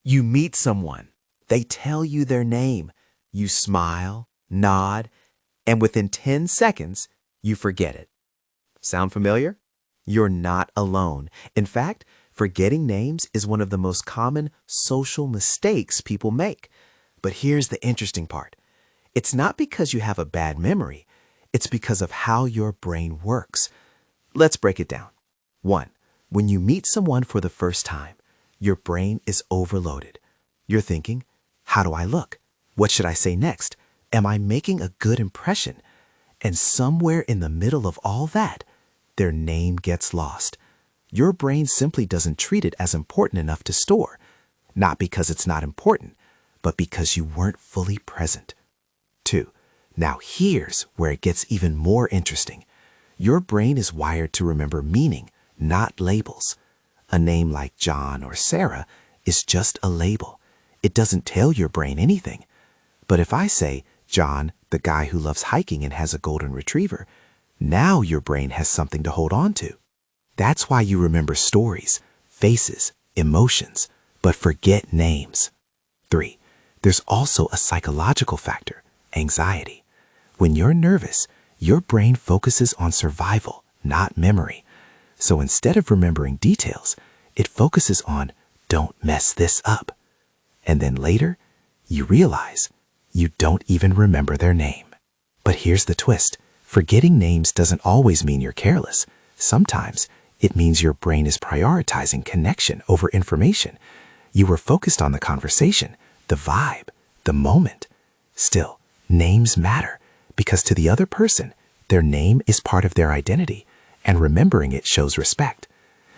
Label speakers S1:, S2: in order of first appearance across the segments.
S1: You meet someone. They tell you their name. You smile, nod, and within 10 seconds, you forget it. Sound familiar? You're not alone. In fact, forgetting names is one of the most common social mistakes people make. But here's the interesting part. It's not because you have a bad memory. It's because of how your brain works. Let's break it down. 1. When you meet someone for the first time, your brain is overloaded. You're thinking, how do I look? What should I say next? Am I making a good impression? And somewhere in the middle of all that, their name gets lost. Your brain simply doesn't treat it as important enough to store. Not because it's not important, but because you weren't fully present. 2. Now here's where it gets even more interesting. Your brain is wired to remember meaning, not labels. A name like John or Sarah is just a label. It doesn't tell your brain anything. But if I say, John, the guy who loves hiking and has a golden retriever, now your brain has something to hold on to. That's why you remember stories, faces, emotions, but forget names. 3. There's also a psychological factor, anxiety. When you're nervous, your brain focuses on survival, not memory. So instead of remembering details, it focuses on, don't mess this up. And then later, you realize you don't even remember their name. But here's the twist. Forgetting names doesn't always mean you're careless. Sometimes it means your brain is prioritizing connection over information. You were focused on the conversation, the vibe, the moment. Still, names matter because to the other person, their name is part of their identity, and remembering it shows respect.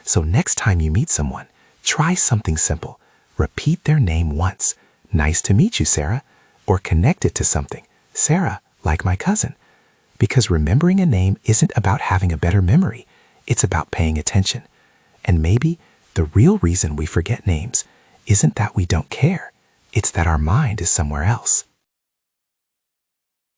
S1: So next time you meet someone, try something simple. Repeat their name once. Nice to meet you, Sarah. Or connect it to something. Sarah, like my cousin. Because remembering a name isn't about having a better memory. It's about paying attention. And maybe the real reason we forget names isn't that we don't care. It's that our mind is somewhere else.